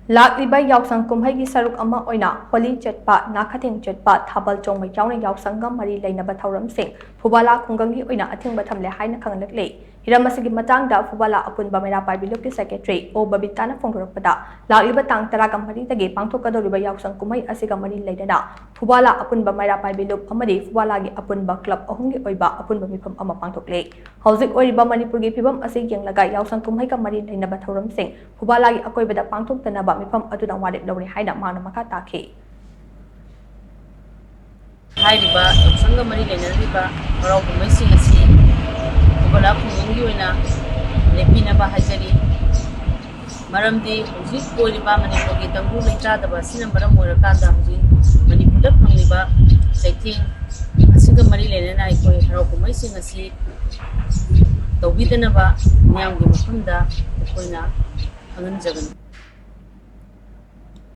Lakliba Yaoshang kumhei sharuk ama oina Holi Chatpa Nakatheng Chatpa Thabal Chongba yaona Yaoshang mari leinaba thouram sing Phubala khungang oina Athingba Thamle haina khanghalakli Heeram asigi matangda Phubala Apunba Meira Paibi Secretary O Babita phongdorakpada Lakliba tang mari dagi pangthokkadouriba Yaoshang kumhei asiga mari leinana Phubala Apunba Meira Paibi amadi Phubala gi Apunba club ahum oiba Apunba meepham ama pangthokli Hauzik oiba Manipurgi phibam asig yenglaga Yaoshang kumhei mari leinaba thouram sing Phubala gi akoibada pangthoktanaba meepham aduna wadip lawri haina mana maka takhi Hairiba Yaoshang mari leinariba marau kumhei sing asi Phubala khungang oina leinaba hajari maramdi hujik oiba manipurgi tangbu leitradaba sina maram oirakanda hujik manipurda phangliba saithing asiga mari leinana ikoi marau kumhei sing asi tawbidanaba miyamgi mafamda akoina anganjagani